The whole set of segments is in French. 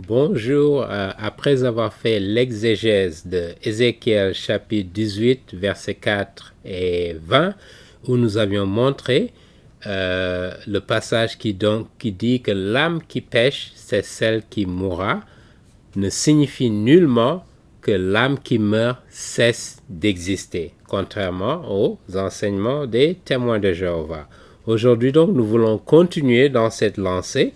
Bonjour, après avoir fait l'exégèse de Ézéchiel chapitre 18, versets 4 et 20, où nous avions montré le passage qui dit que l'âme qui pêche, c'est celle qui mourra, ne signifie nullement que l'âme qui meurt cesse d'exister, contrairement aux enseignements des témoins de Jéhovah. Aujourd'hui donc, nous voulons continuer dans cette lancée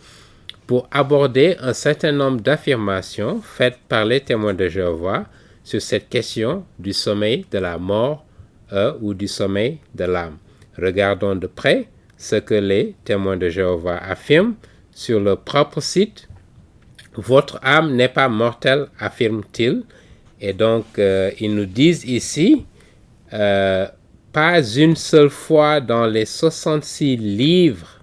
pour aborder un certain nombre d'affirmations faites par les témoins de Jéhovah sur cette question du sommeil de la mort ou du sommeil de l'âme. Regardons de près ce que les témoins de Jéhovah affirment sur leur propre site. Votre âme n'est pas mortelle, affirme-t-il. Et donc, ils nous disent ici, pas une seule fois dans les 66 livres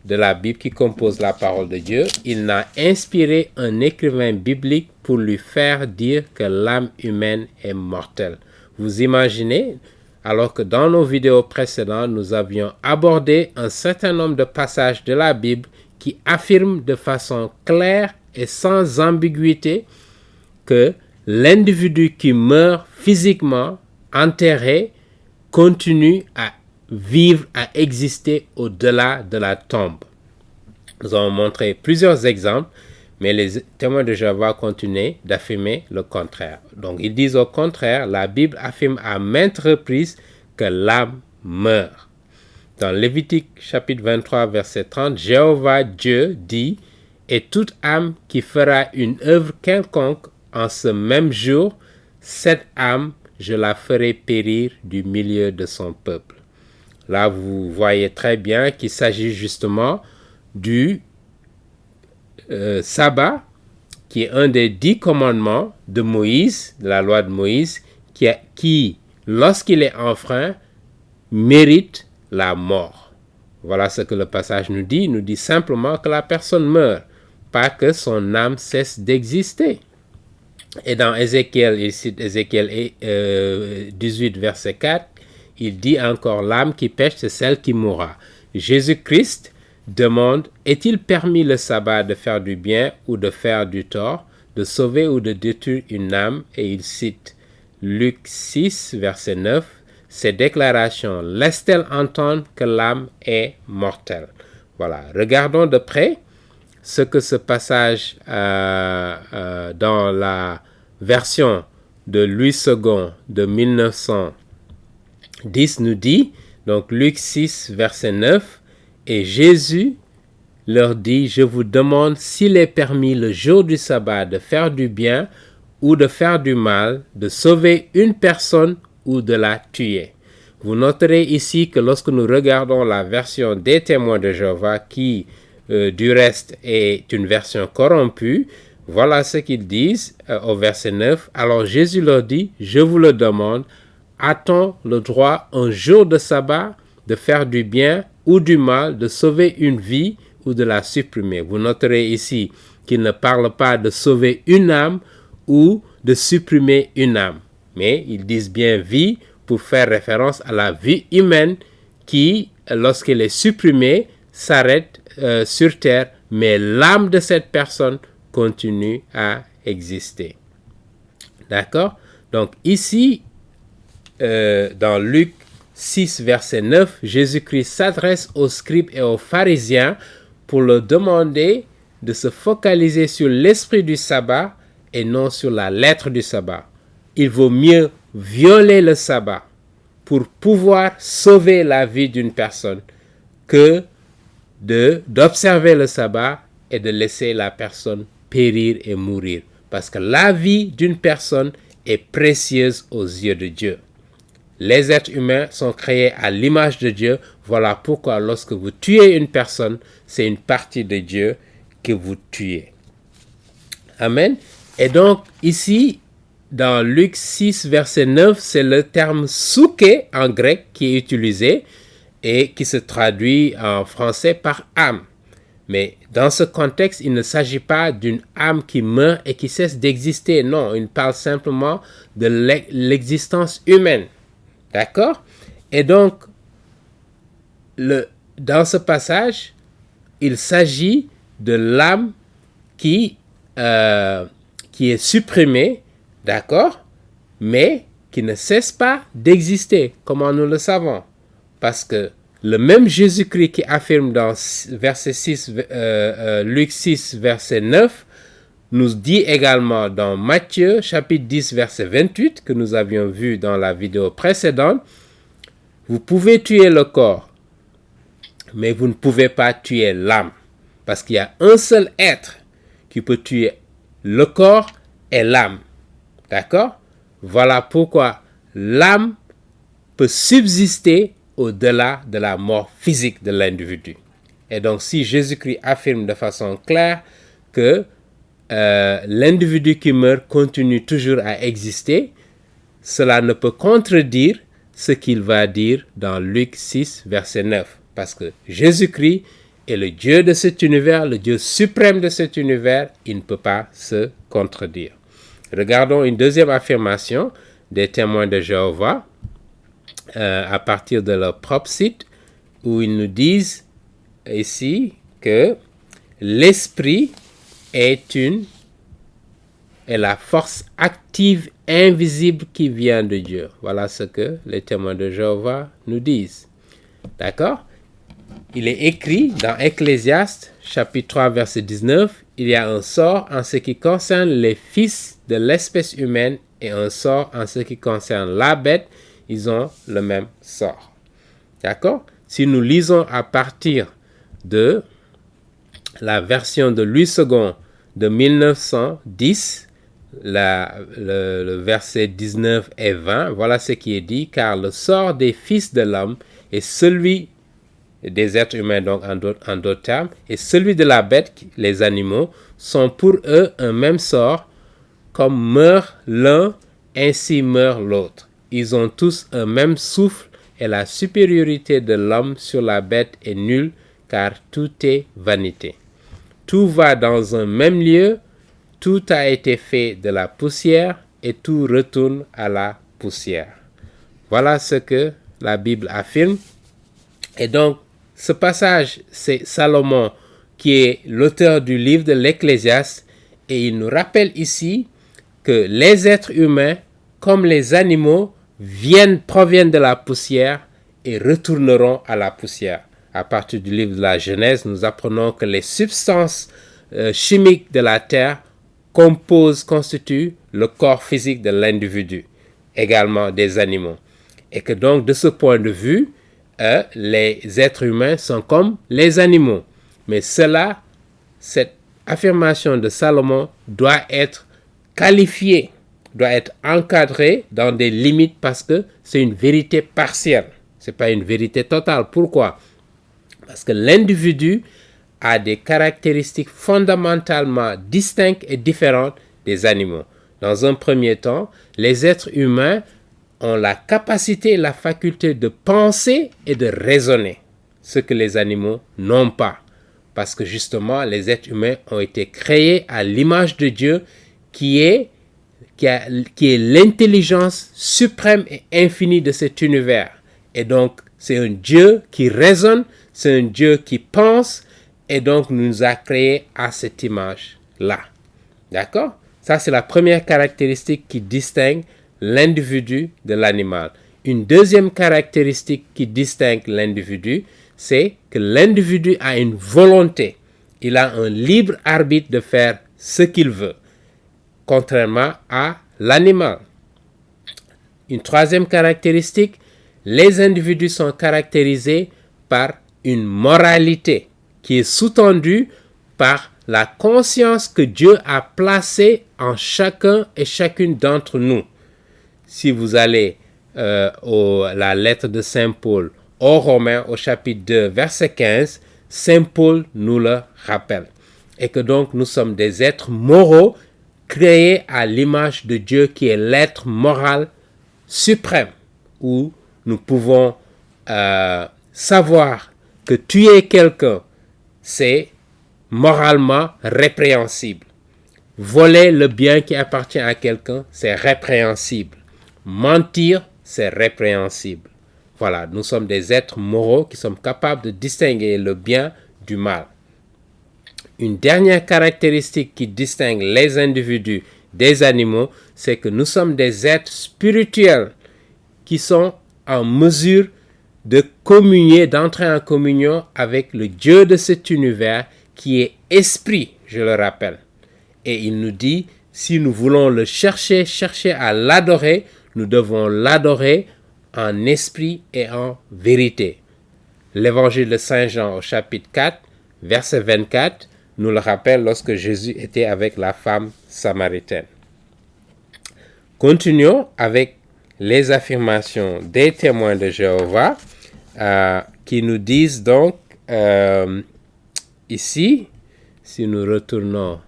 de la Bible qui compose la parole de Dieu, il n'a inspiré un écrivain biblique pour lui faire dire que l'âme humaine est mortelle. Vous imaginez, alors que dans nos vidéos précédentes, nous avions abordé un certain nombre de passages de la Bible qui affirment de façon claire et sans ambiguïté que l'individu qui meurt physiquement, enterré, continue à vivre, à exister au-delà de la tombe. Nous avons montré plusieurs exemples, mais les témoins de Jéhovah continuent d'affirmer le contraire. Donc ils disent au contraire, la Bible affirme à maintes reprises que l'âme meurt. Dans Lévitique chapitre 23, verset 30, Jéhovah Dieu dit « Et toute âme qui fera une œuvre quelconque en ce même jour, cette âme, je la ferai périr du milieu de son peuple. » Là, vous voyez très bien qu'il s'agit justement du sabbat, qui est un des 10 commandements de Moïse, de la loi de Moïse, qui lorsqu'il est enfreint, mérite la mort. Voilà ce que le passage nous dit. Il nous dit simplement que la personne meurt, pas que son âme cesse d'exister. Et dans Ézéchiel, il cite Ézéchiel 18, verset 4, il dit encore, l'âme qui pêche, c'est celle qui mourra. Jésus-Christ demande, est-il permis le sabbat de faire du bien ou de faire du tort, de sauver ou de détruire une âme? Et il cite Luc 6, verset 9, ces déclarations laissent-elles entendre que l'âme est mortelle? Voilà, regardons de près ce que ce passage dans la version de Louis II de 1910 nous dit, donc Luc 6, verset 9, et Jésus leur dit, je vous demande s'il est permis le jour du sabbat de faire du bien ou de faire du mal, de sauver une personne ou de la tuer. Vous noterez ici que lorsque nous regardons la version des témoins de Jéhovah, qui du reste est une version corrompue, voilà ce qu'ils disent au verset 9. Alors Jésus leur dit, je vous le demande, a-t-on le droit un jour de sabbat de faire du bien ou du mal, de sauver une vie ou de la supprimer? Vous noterez ici qu'il ne parle pas de sauver une âme ou de supprimer une âme, mais ils disent bien vie pour faire référence à la vie humaine qui, lorsqu'elle est supprimée, s'arrête sur terre, mais l'âme de cette personne continue à exister. D'accord? Donc ici, dans Luc 6, verset 9, Jésus-Christ s'adresse aux scribes et aux pharisiens pour leur demander de se focaliser sur l'esprit du sabbat et non sur la lettre du sabbat. Il vaut mieux violer le sabbat pour pouvoir sauver la vie d'une personne que d'observer le sabbat et de laisser la personne périr et mourir. Parce que la vie d'une personne est précieuse aux yeux de Dieu. Les êtres humains sont créés à l'image de Dieu. Voilà pourquoi lorsque vous tuez une personne, c'est une partie de Dieu que vous tuez. Amen. Et donc ici, dans Luc 6, verset 9, c'est le terme souké en grec qui est utilisé et qui se traduit en français par âme. Mais dans ce contexte, il ne s'agit pas d'une âme qui meurt et qui cesse d'exister. Non, il parle simplement de l'existence humaine. D'accord? Et donc, dans ce passage, il s'agit de l'âme qui qui est supprimé, d'accord, mais qui ne cesse pas d'exister. Comment nous le savons? Parce que le même Jésus-Christ qui affirme dans verset 6, Luc 6, verset 9, nous dit également dans Matthieu, chapitre 10, verset 28, que nous avions vu dans la vidéo précédente, vous pouvez tuer le corps, mais vous ne pouvez pas tuer l'âme. Parce qu'il y a un seul être qui peut tuer le corps et l'âme. D'accord? Voilà pourquoi l'âme peut subsister au-delà de la mort physique de l'individu. Et donc, si Jésus-Christ affirme de façon claire que l'individu qui meurt continue toujours à exister, cela ne peut contredire ce qu'il va dire dans Luc 6, verset 9. Parce que Jésus-Christ est le Dieu de cet univers, le Dieu suprême de cet univers, il ne peut pas se contredire. Regardons une deuxième affirmation des témoins de Jéhovah à partir de leur propre site, où ils nous disent ici que l'esprit est la force active invisible qui vient de Dieu. Voilà ce que les témoins de Jéhovah nous disent. D'accord? Il est écrit dans Ecclésiaste, chapitre 3, verset 19, il y a un sort en ce qui concerne les fils de l'espèce humaine et un sort en ce qui concerne la bête, ils ont le même sort. D'accord? Si nous lisons à partir de la version de Louis II de 1910, le verset 19 et 20, voilà ce qui est dit, car le sort des fils de l'homme est celui des êtres humains, donc en d'autres termes, et celui de la bête, les animaux, sont pour eux un même sort, comme meurt l'un, ainsi meurt l'autre. Ils ont tous un même souffle, et la supériorité de l'homme sur la bête est nulle, car tout est vanité. Tout va dans un même lieu, tout a été fait de la poussière, et tout retourne à la poussière. Voilà ce que la Bible affirme. Et donc, ce passage, c'est Salomon qui est l'auteur du livre de l'Ecclésiaste, et il nous rappelle ici que les êtres humains, comme les animaux, proviennent de la poussière et retourneront à la poussière. À partir du livre de la Genèse, nous apprenons que les substances chimiques de la terre constituent le corps physique de l'individu, également des animaux. Et que donc, de ce point de vue, les êtres humains sont comme les animaux. Mais cette affirmation de Salomon doit être qualifiée, doit être encadrée dans des limites parce que c'est une vérité partielle. Ce n'est pas une vérité totale. Pourquoi? Parce que l'individu a des caractéristiques fondamentalement distinctes et différentes des animaux. Dans un premier temps, les êtres humains ont la capacité et la faculté de penser et de raisonner, ce que les animaux n'ont pas. Parce que justement, les êtres humains ont été créés à l'image de Dieu qui est l'intelligence suprême et infinie de cet univers. Et donc, c'est un Dieu qui raisonne, c'est un Dieu qui pense, et donc nous a créés à cette image-là. D'accord? Ça, c'est la première caractéristique qui distingue l'individu de l'animal. Une deuxième caractéristique qui distingue l'individu, c'est que l'individu a une volonté. Il a un libre arbitre de faire ce qu'il veut, contrairement à l'animal. Une troisième caractéristique, les individus sont caractérisés par une moralité qui est sous-tendue par la conscience que Dieu a placée en chacun et chacune d'entre nous. Si vous allez la lettre de Saint Paul aux Romains au chapitre 2 verset 15, Saint Paul nous le rappelle. Et que donc nous sommes des êtres moraux créés à l'image de Dieu qui est l'être moral suprême, où nous pouvons savoir que tuer quelqu'un, c'est moralement répréhensible. Voler le bien qui appartient à quelqu'un, c'est répréhensible. Mentir, c'est répréhensible. Voilà, nous sommes des êtres moraux qui sommes capables de distinguer le bien du mal. une dernière caractéristique qui distingue les individus des animaux, c'est que nous sommes des êtres spirituels qui sont en mesure de communier, d'entrer en communion avec le Dieu de cet univers qui est esprit, je le rappelle. Et il nous dit, si nous voulons le chercher à l'adorer, nous devons l'adorer en esprit et en vérité. L'évangile de Saint Jean au chapitre 4, verset 24, nous le rappelle lorsque Jésus était avec la femme samaritaine. Continuons avec les affirmations des témoins de Jéhovah qui nous disent donc ici, si nous retournons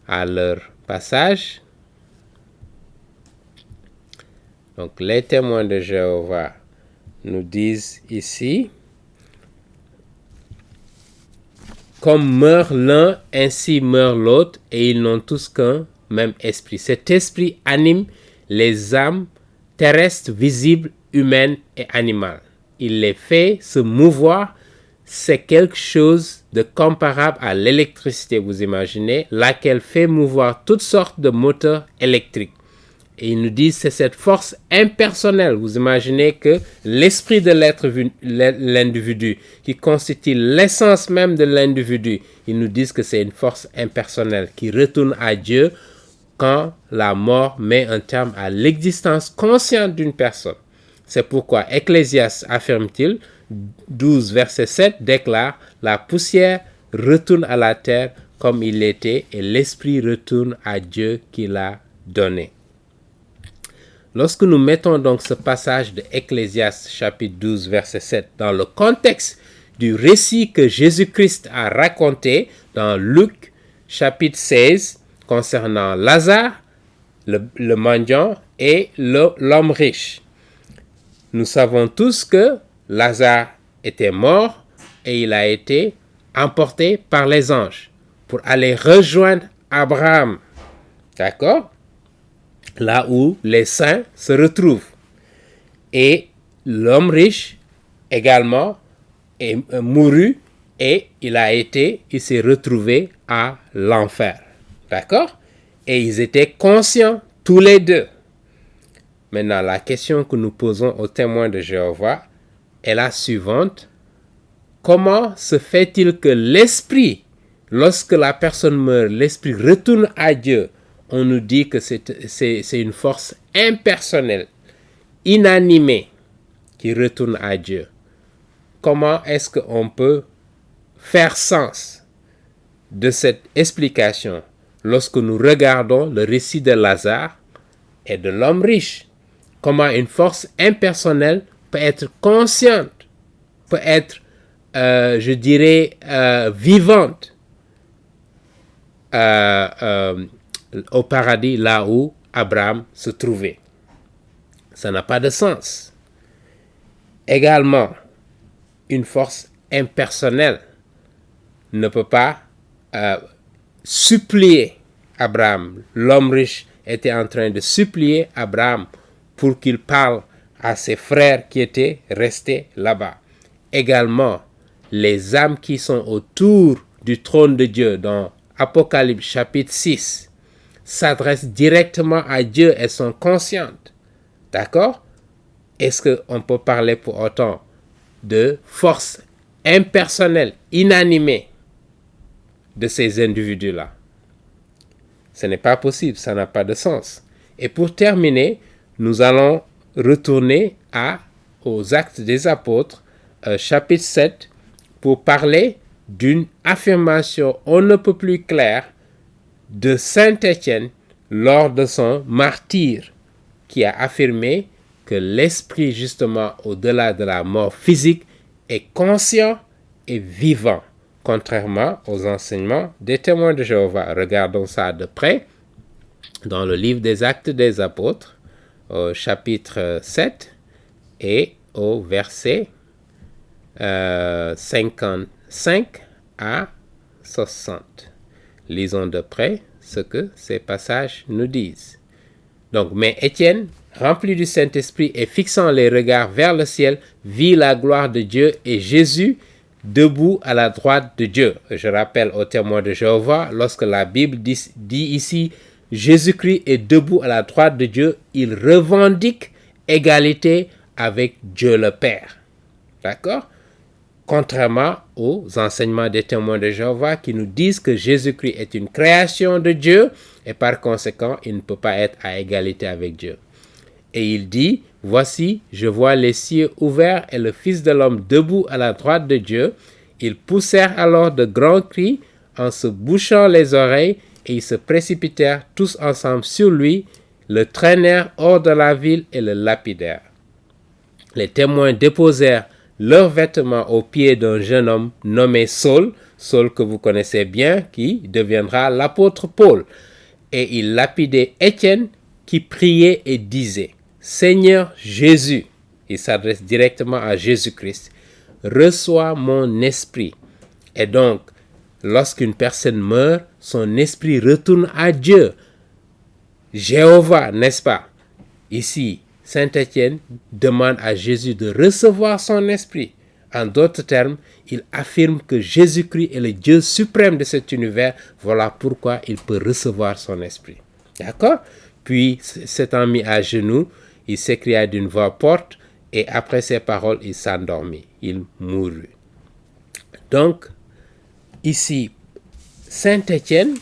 à leur passage, donc les témoins de Jéhovah nous disent ici, comme meurt l'un, ainsi meurt l'autre, et ils n'ont tous qu'un même esprit. Cet esprit anime les âmes terrestres, visibles, humaines et animales. Il les fait se mouvoir. C'est quelque chose de comparable à l'électricité, vous imaginez, laquelle fait mouvoir toutes sortes de moteurs électriques. Et ils nous disent que c'est cette force impersonnelle. Vous imaginez que l'esprit de l'individu, qui constitue l'essence même de l'individu, ils nous disent que c'est une force impersonnelle qui retourne à Dieu quand la mort met un terme à l'existence consciente d'une personne. C'est pourquoi Ecclésiaste, affirme-t-il, 12, verset 7, déclare « La poussière retourne à la terre comme il était et l'esprit retourne à Dieu qui l'a donné. » Lorsque nous mettons donc ce passage de Ecclésiaste chapitre 12 verset 7 dans le contexte du récit que Jésus-Christ a raconté dans Luc chapitre 16 concernant Lazare, le mendiant et l'homme riche, nous savons tous que Lazare était mort et il a été emporté par les anges pour aller rejoindre Abraham. D'accord? Là où les saints se retrouvent. Et l'homme riche également est mouru et il s'est retrouvé à l'enfer. D'accord? Et ils étaient conscients tous les deux. Maintenant, la question que nous posons aux témoins de Jéhovah est la suivante. Comment se fait-il que l'esprit, lorsque la personne meurt, l'esprit retourne à Dieu? On nous dit que c'est une force impersonnelle, inanimée, qui retourne à Dieu. Comment est-ce qu'on peut faire sens de cette explication lorsque nous regardons le récit de Lazare et de l'homme riche? Comment une force impersonnelle peut être consciente, peut être, vivante au paradis, là où Abraham se trouvait. Ça n'a pas de sens. Également, une force impersonnelle ne peut pas supplier Abraham. L'homme riche était en train de supplier Abraham pour qu'il parle à ses frères qui étaient restés là-bas. Également, les âmes qui sont autour du trône de Dieu dans Apocalypse chapitre 6 s'adressent directement à Dieu et sont conscientes. D'accord? Est-ce qu'on peut parler pour autant de force impersonnelle, inanimée de ces individus-là? Ce n'est pas possible, ça n'a pas de sens. Et pour terminer, nous allons retourner aux Actes des Apôtres, chapitre 7, pour parler d'une affirmation on ne peut plus claire de Saint Étienne lors de son martyre, qui a affirmé que l'esprit, justement, au-delà de la mort physique, est conscient et vivant, contrairement aux enseignements des témoins de Jéhovah. Regardons ça de près dans le livre des Actes des Apôtres, au chapitre 7 et au verset 55 à 60. Lisons de près ce que ces passages nous disent. Donc, mais Étienne, rempli du Saint-Esprit et fixant les regards vers le ciel, vit la gloire de Dieu et Jésus debout à la droite de Dieu. Je rappelle aux témoins de Jéhovah, lorsque la Bible dit ici, Jésus-Christ est debout à la droite de Dieu, il revendique égalité avec Dieu le Père. D'accord? Contrairement aux enseignements des témoins de Jéhovah qui nous disent que Jésus-Christ est une création de Dieu et par conséquent, il ne peut pas être à égalité avec Dieu. Et il dit, voici, je vois les cieux ouverts et le Fils de l'homme debout à la droite de Dieu. Ils poussèrent alors de grands cris en se bouchant les oreilles et ils se précipitèrent tous ensemble sur lui, le traînèrent hors de la ville et le lapidèrent. Les témoins déposèrent leurs vêtements aux pieds d'un jeune homme nommé Saul, Saul que vous connaissez bien, qui deviendra l'apôtre Paul. Et ils lapidaient Étienne qui priait et disait, Seigneur Jésus, il s'adresse directement à Jésus-Christ, reçois mon esprit. Et donc, lorsqu'une personne meurt, son esprit retourne à Dieu. Jéhovah, n'est-ce pas? Ici, Saint Étienne demande à Jésus de recevoir son esprit. En d'autres termes, il affirme que Jésus-Christ est le Dieu suprême de cet univers. Voilà pourquoi il peut recevoir son esprit. D'accord? Puis, s'étant mis à genoux, il s'écria d'une voix forte et après ces paroles, il s'endormit. Il mourut. Donc, ici, Saint Étienne,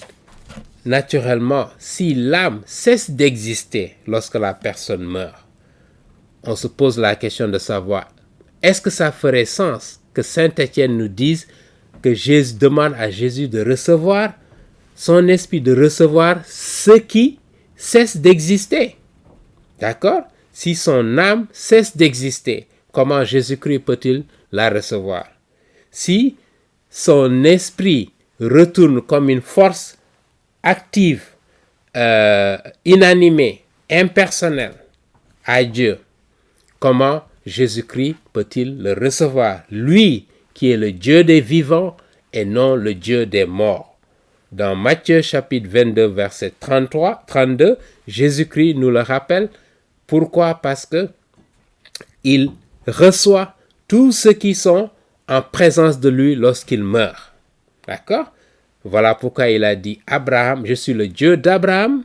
naturellement, si l'âme cesse d'exister lorsque la personne meurt, on se pose la question de savoir, est-ce que ça ferait sens que Saint Étienne nous dise que Jésus demande à Jésus de recevoir son esprit, de recevoir ce qui cesse d'exister? D'accord? Si son âme cesse d'exister, comment Jésus-Christ peut-il la recevoir? Si son esprit retourne comme une force active, inanimée, impersonnelle à Dieu, comment Jésus-Christ peut-il le recevoir? Lui qui est le Dieu des vivants et non le Dieu des morts. Dans Matthieu chapitre 22, verset 32, Jésus-Christ nous le rappelle. Pourquoi? Parce que il reçoit tous ceux qui sont en présence de lui lorsqu'il meurt. D'accord? Voilà pourquoi il a dit, Abraham, je suis le Dieu d'Abraham,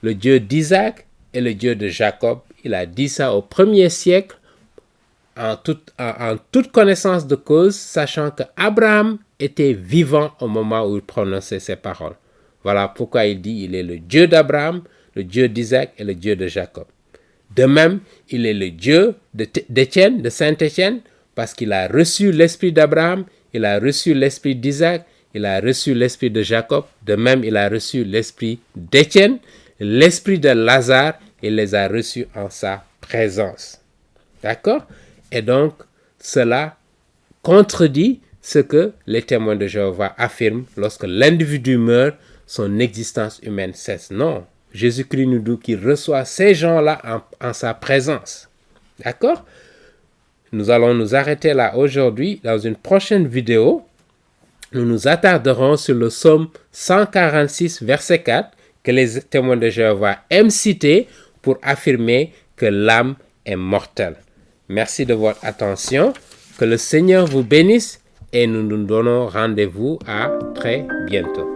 le Dieu d'Isaac et le Dieu de Jacob. Il a dit ça au 1er siècle en toute connaissance de cause, sachant que Abraham était vivant au moment où il prononçait ces paroles. Voilà pourquoi il dit, il est le Dieu d'Abraham, le Dieu d'Isaac et le Dieu de Jacob. De même, il est le Dieu d'Étienne, de Saint Étienne, parce qu'il a reçu l'esprit d'Abraham, il a reçu l'esprit d'Isaac, il a reçu l'esprit de Jacob. De même, il a reçu l'esprit d'Étienne, l'esprit de Lazare, il les a reçus en sa présence. D'accord? Et donc, cela contredit ce que les témoins de Jéhovah affirment lorsque l'individu meurt, son existence humaine cesse. Non, Jésus-Christ nous dit qu'il reçoit ces gens-là en sa présence. D'accord? Nous allons nous arrêter là aujourd'hui. Dans une prochaine vidéo, nous nous attarderons sur le psaume 146, verset 4, que les témoins de Jéhovah aiment citer pour affirmer que l'âme est mortelle. Merci de votre attention. Que le Seigneur vous bénisse et nous nous donnons rendez-vous à très bientôt.